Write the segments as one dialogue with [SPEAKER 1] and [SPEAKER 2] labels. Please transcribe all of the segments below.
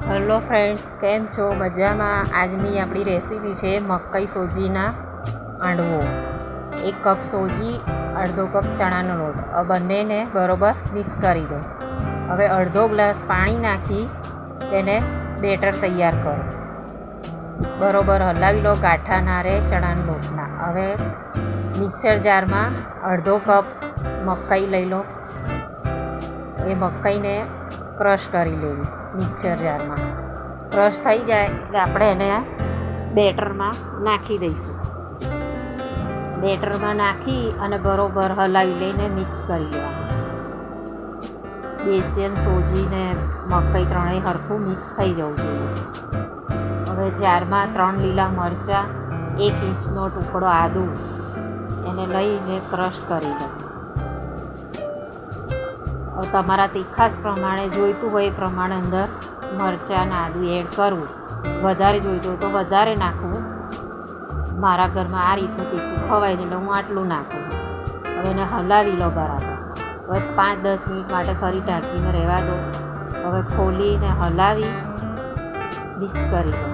[SPEAKER 1] Hello friends, કેમ છો? મજામાં? આજની આપણી રેસીપી છે મકાઈ સોજીના હાંડવો. 1 કપ સોજી, અડધો કપ ચણાનો લોટ, આ બંનેને બરોબર મિક્સ કરી દો. હવે અડધો ગ્લાસ પાણી નાખી તેને બેટર તૈયાર કરો. બરોબર હલાવી લો, ગાંઠા ના રહે ચણાના લોટના. હવે મિક્સર જારમાં અડધો કપ મકાઈ લઈ લો. એ મકાઈને ક્રશ કરી લેવી મિક્સર જારમાં. ક્રશ થઈ જાય એટલે આપણે એને બેટરમાં નાખી દઈશું. બેટરમાં નાખી અને બરોબર હલાવી લઈને મિક્સ કરી લેવાનું. બેસન, સોજી ને મકાઈ ત્રણેય સરખું મિક્સ થઈ જવું જોઈએ. હવે જારમાં 3 લીલા મરચાં, 1 ઇંચનો ટુકડો આદું એને લઈને ક્રશ કરી લો. તમારા તીખાસ પ્રમાણે જોઈતું હોય એ પ્રમાણે અંદર મરચાં અને આદું એડ કરવું. વધારે જોઈતું હોય તો વધારે નાખવું. મારા ઘરમાં આ રીતનું તીખું ખવાય છે એટલે હું આટલું નાખું. હવે એને હલાવી લો બરાબર. હવે 5-10 મિનિટ માટે ફરી ઢાંકીને રહેવા દો. હવે ખોલીને હલાવી મિક્સ કરી લો.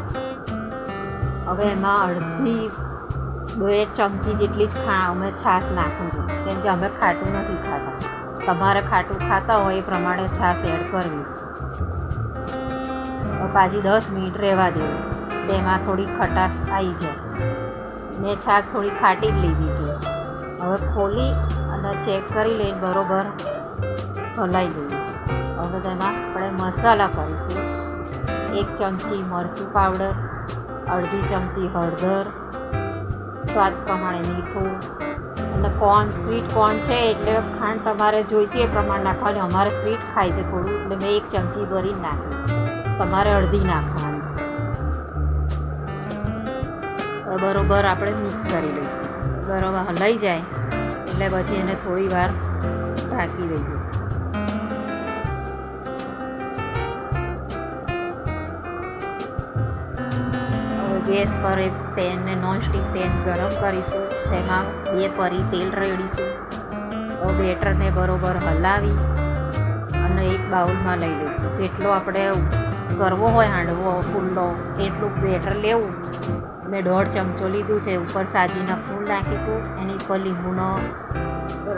[SPEAKER 1] હવે એમાં અડધી 2 ચમચી જેટલી જ અમે છાશ નાખું છું, કેમ કે અમે ખાટું નથી ખાતા. તમારે ખાટું ખાતા હોય એ પ્રમાણે છાશ એડ કરવી. પાછી 10 મિનિટ રહેવા દેવું. તેમાં થોડી ખટાશ આવી જાય. મેં છાશ થોડી ખાટી જ લીધી છે. હવે ખોલી અને ચેક કરી લઈને બરોબર હલાવી લઈએ. હવે તેમાં આપણે મસાલા કરીશું. 1 ચમચી મરચું પાવડર, અડધી ચમચી હળદર, સ્વાદ પ્રમાણે મીઠું અને સ્વીટ કોર્ન છે એટલે ખાંડ તમારે જોઈતી એ પ્રમાણે નાખવાની. અમારે સ્વીટ ખાય છે થોડું એટલે મેં 1 ચમચી ભરીને નાખી. તમારે અડધી નાખવાની. બરોબર આપણે મિક્સ કરી લઈશું. બરોબર હલાઈ જાય એટલે પછી એને થોડી વાર ઢાંકી દઈએ. હવે ગેસ પર એક પેન ને નોનસ્ટિક પેન ગરમ કરીશું. તેમાં 2 પરી તેલ રેડીશું. બેટરને બરોબર હલાવી અને એક બાઉલમાં લઈ લઈશું. જેટલો આપણે કરવો હોય હાંડવો ફૂલનો એટલું બેટર લેવું. મેં 1.5 ચમચો લીધું છે. ઉપર સાજીના ફૂલ નાખીશું, એની ઉપર લીંબુનો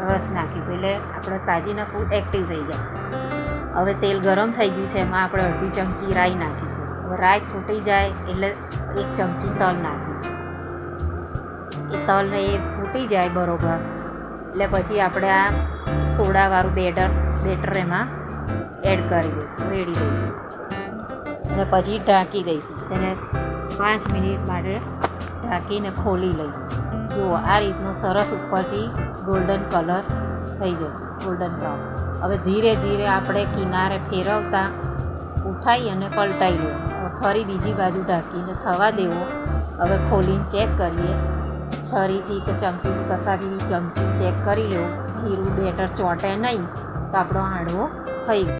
[SPEAKER 1] રસ નાખીશું એટલે આપણે સાજીના ફૂલ એક્ટિવ થઈ જાય. હવે તેલ ગરમ થઈ ગયું છે, એમાં આપણે અડધી ચમચી રાઈ નાખીશું. હવે રાઈ ફૂટી જાય એટલે 1 ચમચી તલ નાખીશું. એ તલને એ ફૂટી જાય બરોબર એટલે પછી આપણે આ સોડાવાળું બેટર એમાં એડ કરી દઈશું, રેડી દઈશું અને પછી ઢાંકી દઈશું. તેને 5 મિનિટ માટે ઢાંકીને ખોલી લઈશું. જુઓ આ રીતનો સરસ ઉપરથી ગોલ્ડન કલર થઈ જશે, ગોલ્ડન બ્રાઉન. હવે ધીરે ધીરે આપણે કિનારે ફેરવતા ઉઠાવી અને પલટાઈ લેવું. ફરી બીજી બાજુ ઢાંકીને થવા દેવો. હવે ખોલીને ચેક કરીએ. છરીથી કે ચમચીથી કસાથી ચમચી ચેક કરી લેવું. ખીરું બેટર ચોંટે નહીં તો આપણો હાંડવો થઈ ગયો.